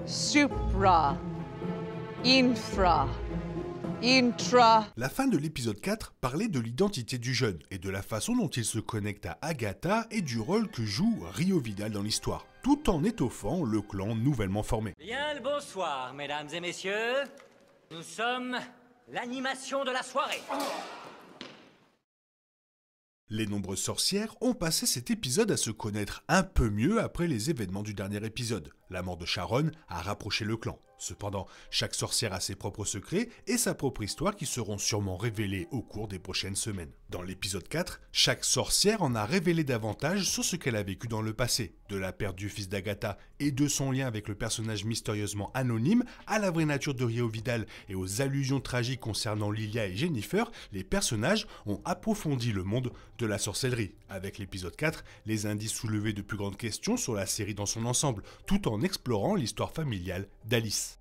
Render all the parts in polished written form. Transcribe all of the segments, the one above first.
supra, infra, intra. La fin de l'épisode 4 parlait de l'identité du jeune et de la façon dont il se connecte à Agatha et du rôle que joue Rio Vidal dans l'histoire, tout en étoffant le clan nouvellement formé. Bien le bonsoir, mesdames et messieurs. Nous sommes l'animation de la soirée. Les nombreuses sorcières ont passé cet épisode à se connaître un peu mieux après les événements du dernier épisode. La mort de Sharon a rapproché le clan. Cependant, chaque sorcière a ses propres secrets et sa propre histoire qui seront sûrement révélés au cours des prochaines semaines. Dans l'épisode 4, chaque sorcière en a révélé davantage sur ce qu'elle a vécu dans le passé, de la perte du fils d'Agatha et de son lien avec le personnage mystérieusement anonyme, à la vraie nature de Rio Vidal et aux allusions tragiques concernant Lilia et Jennifer. Les personnages ont approfondi le monde de la sorcellerie. Avec l'épisode 4, les indices soulevaient de plus grandes questions sur la série dans son ensemble, tout en explorant l'histoire familiale d'Alice.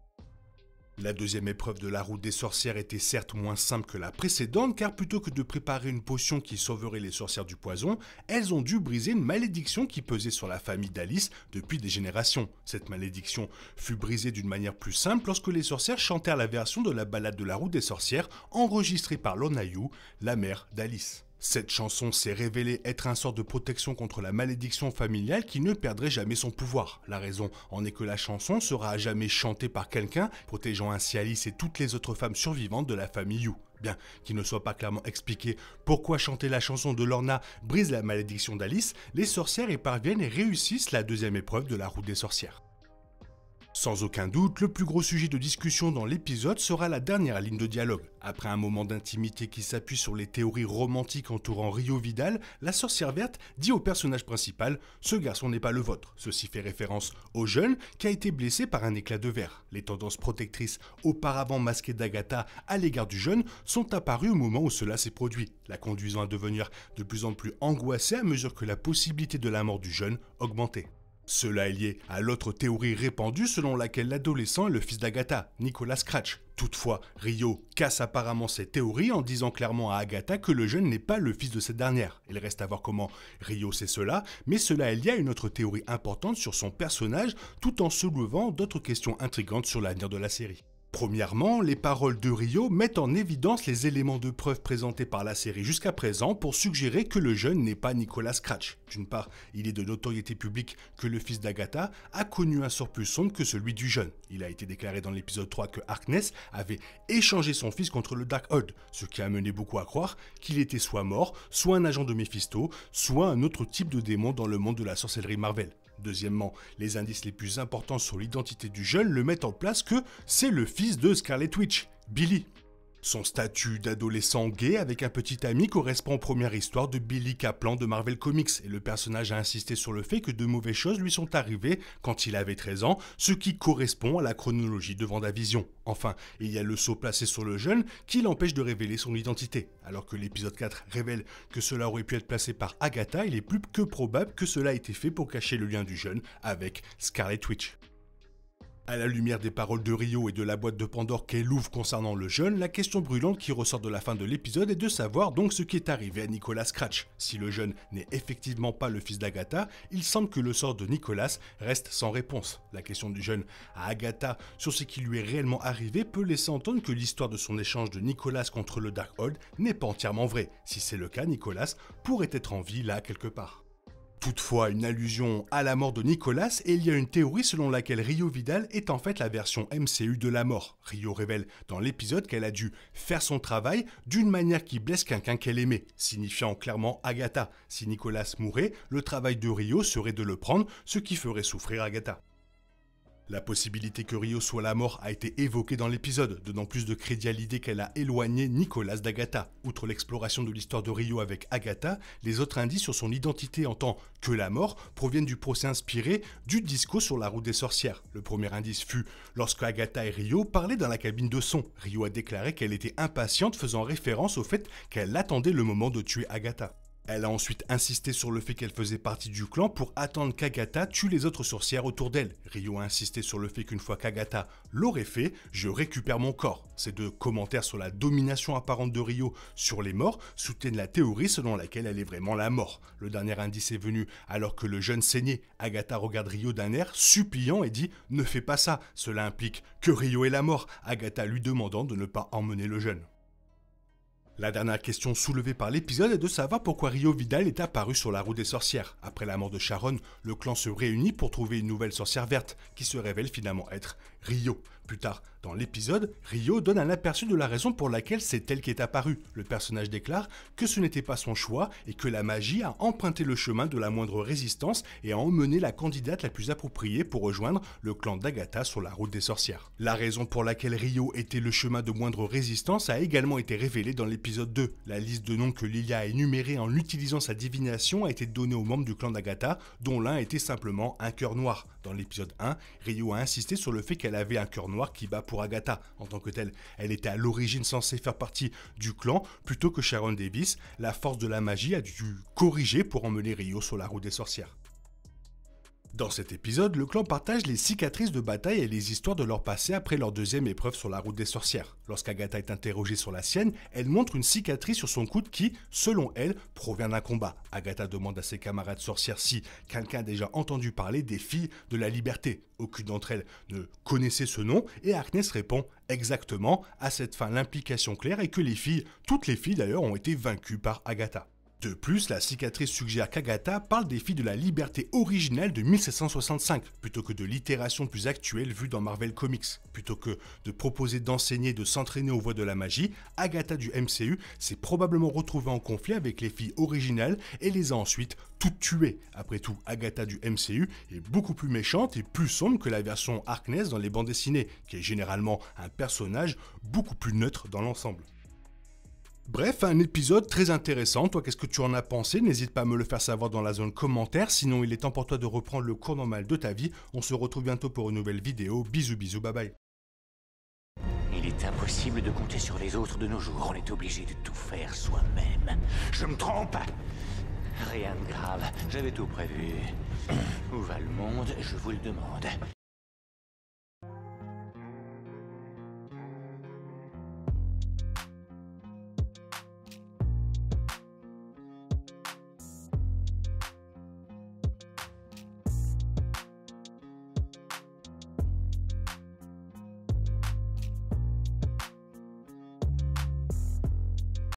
La deuxième épreuve de la route des sorcières était certes moins simple que la précédente, car plutôt que de préparer une potion qui sauverait les sorcières du poison, elles ont dû briser une malédiction qui pesait sur la famille d'Alice depuis des générations. Cette malédiction fut brisée d'une manière plus simple lorsque les sorcières chantèrent la version de la ballade de la route des sorcières enregistrée par Lorna Yu, la mère d'Alice. Cette chanson s'est révélée être un sort de protection contre la malédiction familiale qui ne perdrait jamais son pouvoir. La raison en est que la chanson sera à jamais chantée par quelqu'un, protégeant ainsi Alice et toutes les autres femmes survivantes de la famille Yu. Bien qu'il ne soit pas clairement expliqué pourquoi chanter la chanson de Lorna brise la malédiction d'Alice, les sorcières y parviennent et réussissent la deuxième épreuve de la route des sorcières. Sans aucun doute, le plus gros sujet de discussion dans l'épisode sera la dernière ligne de dialogue. Après un moment d'intimité qui s'appuie sur les théories romantiques entourant Rio Vidal, la sorcière verte dit au personnage principal « Ce garçon n'est pas le vôtre ». Ceci fait référence au jeune qui a été blessé par un éclat de verre. Les tendances protectrices auparavant masquées d'Agatha à l'égard du jeune sont apparues au moment où cela s'est produit, la conduisant à devenir de plus en plus angoissée à mesure que la possibilité de la mort du jeune augmentait. Cela est lié à l'autre théorie répandue selon laquelle l'adolescent est le fils d'Agatha, Nicholas Scratch. Toutefois, Rio casse apparemment cette théorie en disant clairement à Agatha que le jeune n'est pas le fils de cette dernière. Il reste à voir comment Rio sait cela, mais cela est lié à une autre théorie importante sur son personnage tout en soulevant d'autres questions intrigantes sur l'avenir de la série. Premièrement, les paroles de Rio mettent en évidence les éléments de preuve présentés par la série jusqu'à présent pour suggérer que le jeune n'est pas Nicholas Scratch. D'une part, il est de notoriété publique que le fils d'Agatha a connu un sort plus sombre que celui du jeune. Il a été déclaré dans l'épisode 3 que Harkness avait échangé son fils contre le Darkhold, ce qui a mené beaucoup à croire qu'il était soit mort, soit un agent de Mephisto, soit un autre type de démon dans le monde de la sorcellerie Marvel. Deuxièmement, les indices les plus importants sur l'identité du jeune le mettent en place que c'est le fils de Scarlet Witch, Billy. Son statut d'adolescent gay avec un petit ami correspond aux premières histoires de Billy Kaplan de Marvel Comics et le personnage a insisté sur le fait que de mauvaises choses lui sont arrivées quand il avait 13 ans, ce qui correspond à la chronologie de WandaVision. Enfin, il y a le sceau placé sur le jeune qui l'empêche de révéler son identité. Alors que l'épisode 4 révèle que cela aurait pu être placé par Agatha, il est plus que probable que cela ait été fait pour cacher le lien du jeune avec Scarlet Witch. À la lumière des paroles de Rio et de la boîte de Pandore qu'elle ouvre concernant le jeune, la question brûlante qui ressort de la fin de l'épisode est de savoir donc ce qui est arrivé à Nicholas Scratch. Si le jeune n'est effectivement pas le fils d'Agatha, il semble que le sort de Nicholas reste sans réponse. La question du jeune à Agatha sur ce qui lui est réellement arrivé peut laisser entendre que l'histoire de son échange de Nicholas contre le Darkhold n'est pas entièrement vraie. Si c'est le cas, Nicholas pourrait être en vie là quelque part. Toutefois, une allusion à la mort de Nicholas et il y a une théorie selon laquelle Rio Vidal est en fait la version MCU de la mort. Rio révèle dans l'épisode qu'elle a dû faire son travail d'une manière qui blesse quelqu'un qu'elle aimait, signifiant clairement Agatha. Si Nicholas mourait, le travail de Rio serait de le prendre, ce qui ferait souffrir Agatha. La possibilité que Rio soit la mort a été évoquée dans l'épisode, donnant plus de crédit à l'idée qu'elle a éloigné Nicholas d'Agatha. Outre l'exploration de l'histoire de Rio avec Agatha, les autres indices sur son identité en tant que la mort proviennent du procès inspiré du disco sur la route des sorcières. Le premier indice fut lorsque Agatha et Rio parlaient dans la cabine de son. Rio a déclaré qu'elle était impatiente faisant référence au fait qu'elle attendait le moment de tuer Agatha. Elle a ensuite insisté sur le fait qu'elle faisait partie du clan pour attendre qu'Agatha tue les autres sorcières autour d'elle. Ryo a insisté sur le fait qu'une fois qu'Agatha l'aurait fait, je récupère mon corps. Ces deux commentaires sur la domination apparente de Ryo sur les morts soutiennent la théorie selon laquelle elle est vraiment la mort. Le dernier indice est venu alors que le jeune saignait. Agatha regarde Ryo d'un air suppliant et dit « Ne fais pas ça, cela implique que Ryo est la mort », Agatha lui demandant de ne pas emmener le jeune. La dernière question soulevée par l'épisode est de savoir pourquoi Ryo Vidal est apparu sur la route des sorcières. Après la mort de Sharon, le clan se réunit pour trouver une nouvelle sorcière verte, qui se révèle finalement être Ryo. Plus tard dans l'épisode, Ryo donne un aperçu de la raison pour laquelle c'est elle qui est apparue. Le personnage déclare que ce n'était pas son choix et que la magie a emprunté le chemin de la moindre résistance et a emmené la candidate la plus appropriée pour rejoindre le clan d'Agatha sur la route des sorcières. La raison pour laquelle Ryo était le chemin de moindre résistance a également été révélée dans l'épisode 2. La liste de noms que Lilia a énumérés en utilisant sa divination a été donnée aux membres du clan d'Agatha, dont l'un était simplement un cœur noir. Dans l'épisode 1, Ryo a insisté sur le fait qu'elle avait un cœur noir qui bat pour Agatha. En tant que telle, elle était à l'origine censée faire partie du clan, plutôt que Sharon Davis. La force de la magie a dû corriger pour emmener Ryo sur la route des sorcières. Dans cet épisode, le clan partage les cicatrices de bataille et les histoires de leur passé après leur deuxième épreuve sur la route des sorcières. Lorsqu'Agatha est interrogée sur la sienne, elle montre une cicatrice sur son coude qui, selon elle, provient d'un combat. Agatha demande à ses camarades sorcières si quelqu'un a déjà entendu parler des filles de la liberté. Aucune d'entre elles ne connaissait ce nom et Harkness répond exactement. À cette fin, l'implication claire est que les filles, toutes les filles d'ailleurs, ont été vaincues par Agatha. De plus, la cicatrice suggère qu'Agatha parle des filles de la liberté originelle de 1765, plutôt que de l'itération plus actuelle vue dans Marvel Comics. Plutôt que de proposer d'enseigner et de s'entraîner aux voies de la magie, Agatha du MCU s'est probablement retrouvée en conflit avec les filles originales et les a ensuite toutes tuées. Après tout, Agatha du MCU est beaucoup plus méchante et plus sombre que la version Harkness dans les bandes dessinées, qui est généralement un personnage beaucoup plus neutre dans l'ensemble. Bref, un épisode très intéressant. Toi, qu'est-ce que tu en as pensé? N'hésite pas à me le faire savoir dans la zone commentaire. Sinon, il est temps pour toi de reprendre le cours normal de ta vie. On se retrouve bientôt pour une nouvelle vidéo. Bisous, bisous, bye bye. Il est impossible de compter sur les autres de nos jours. On est obligé de tout faire soi-même. Je me trompe? Rien de grave. J'avais tout prévu. Où va le monde? Je vous le demande.